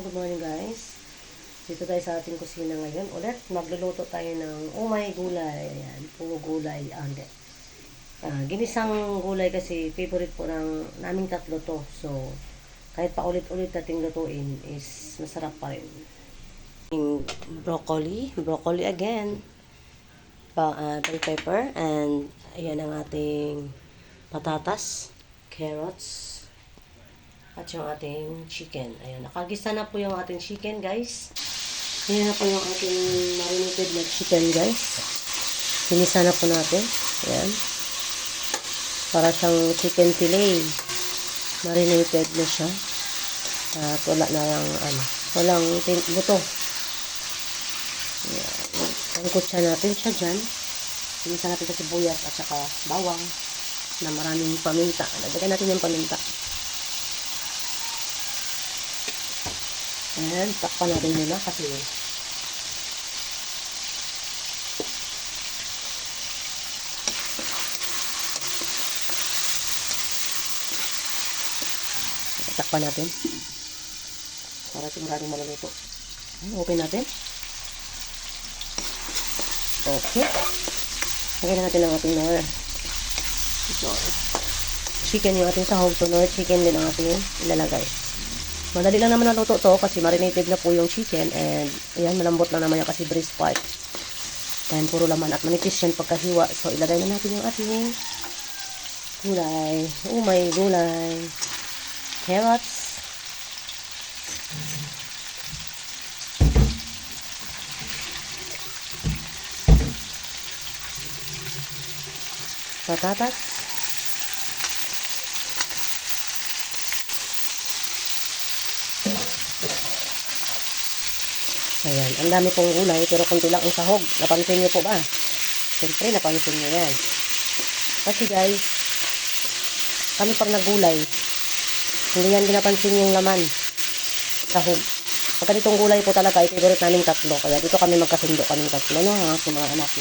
good morning guys. Dito tayo sa ating kusina ngayon. Ulit, magluluto tayo ng umay gulay. Ayan, puro gulay. Ginisang gulay kasi favorite po ng naming tatlo to. So, kahit pa ulit-ulit nating lutuin is masarap pa rin. Broccoli again. Bell pepper, and ayan ang ating patatas, carrots, at yung ating chicken. Ayan, nakagisa na po yung ating chicken, guys. Ayan na po yung ating marinated na chicken, guys. Hinisa na po natin. Ayan. Para siyang chicken fillet. Marinated na siya. At wala na lang, walang buto. Ayan. Angkot siya natin siya dyan. Hinisa natin sa sibuyas at saka bawang na maraming paminta. Lagyan natin yung paminta. Ayan, takpan natin muna kasi takpan natin para siguradong maluluto. Open natin. Okay. Lagyan natin ang ating nor. Chicken yung ating sahog. So, nor chicken din ang ating ilalagay. Madali lang naman naluto to kasi marinated na po yung chicken, and ayan, malambot lang naman yan kasi breast part. And puro laman at manipis yan pagkahiwa. So ilagay na natin yung ating gulay. Umay gulay. Carrots. Patatas. Ayan, ang dami pong gulay pero konti lang ang sahog. Napansin niyo po ba? Siyempre, napansin niyo yan. Kasi guys, kami pag naggulay, hindi yan pinapansin yung laman. Sahog. Pagka ditong gulay po talaga, i-favorite namin tatlo. Kaya dito kami magkasundo kaming tatlo, no? Ang aking mga anak.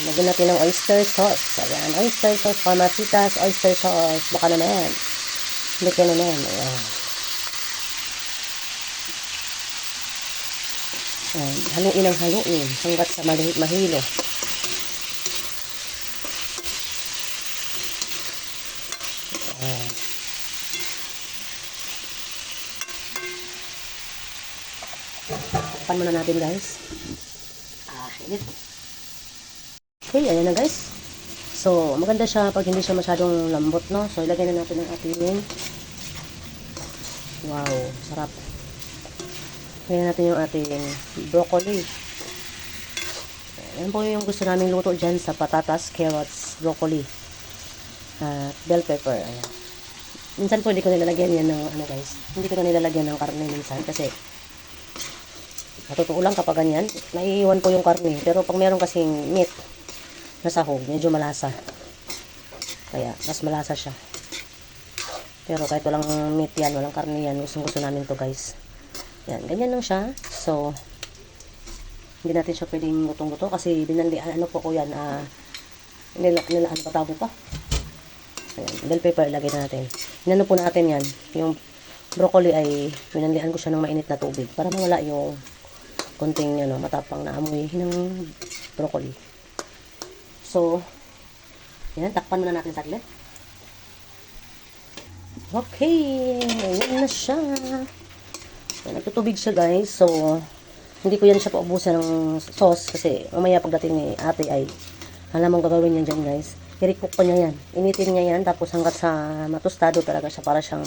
Lagyan natin ng oyster sauce. Ayan, oyster sauce, pamasitas, oyster sauce. Baka naman. Hindi ka naman. Ayan. Ayan. Haluin ang haluin hanggat sa mahilo. Ayan. Takpan muna natin guys. Init. Okay, ayan na guys. So, maganda siya pag hindi siya masyadong lambot, no? So, ilagay na natin ang ating wow, sarap. Ilagay natin yung ating broccoli. Ayan po yung gusto namin luto dyan sa patatas, carrots, broccoli, bell pepper. Ayan. Minsan po hindi ko nilalagyan yan ng guys. Hindi ko na nilalagyan ng karne minsan kasi natutuo lang kapag ganyan. Naiiwan po yung karne. Pero pag meron kasing meat na sahog, medyo malasa. Kaya, mas malasa siya. Pero kahit walang meat yan, walang karne yan, gusto namin to guys. Yan, ganyan lang siya. So, hindi natin siya pwedeng lutong-luto kasi binanlian, ano po ko yan, nilaan patabo pa. Ayan, bell pepper, ilagay na natin. Inano po natin yan. Yung broccoli ay, binanlian ko siya ng mainit na tubig para mawala yung konting, matapang na amoy ng broccoli. So, yan, takpan muna natin saglit. Okay, yan na siya. Yan, nagtutubig siya guys. So, hindi ko yan siya paubusan ng sauce kasi mamaya pagdating ni ate ay alam mong gagawin yan dyan guys. I-recook pa niya yan. Initin niya yan tapos hanggat sa matostado talaga siya para siyang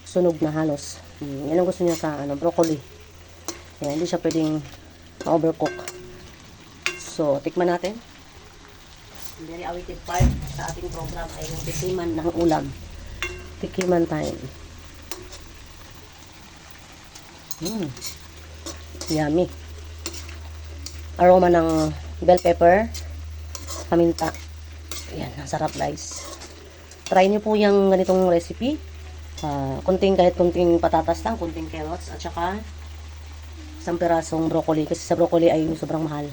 sunog na halos. Yan ang gusto niya sa broccoli. Yan, hindi siya pwedeng ma-overcook. So, tikman natin. Very awaited part sa ating program ay yung tikiman ng ulam. Tikiman time. Yummy. Aroma ng bell pepper, paminta. Yan, ang sarap guys. Try nyo po yung ganitong recipe. Kahit kunting patatas lang, kunting carrots, at saka isang pirasong broccoli. Kasi sa broccoli ay sobrang mahal.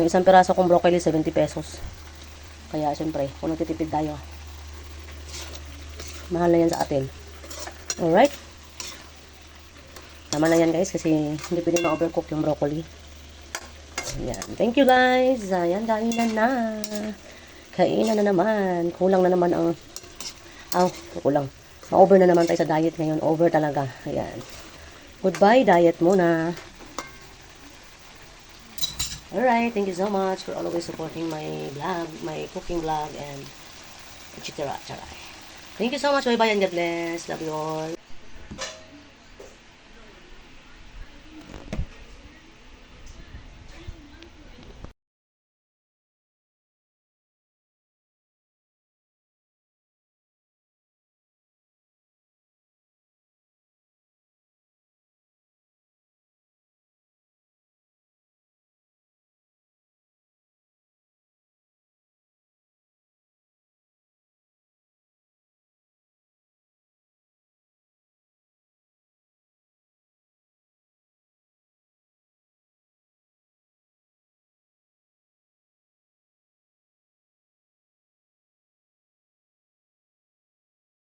Yung isang piraso kong broccoli, 70 pesos. Kaya, syempre, kung nagtitipid tayo, Mahal na yan sa atin. Alright? Tama na yan guys kasi hindi pwede ma-overcook yung broccoli. Ayan. Thank you guys. Ayan, kainan na. Kainan na naman. Kulang na naman ang... kulang. Ma-over na naman tayo sa diet ngayon. Over talaga. Ayan. Goodbye diet muna. Alright. Thank you so much for always supporting my vlog, my cooking vlog, and etc. Thank you so much. Bye-bye and God bless. Love you all.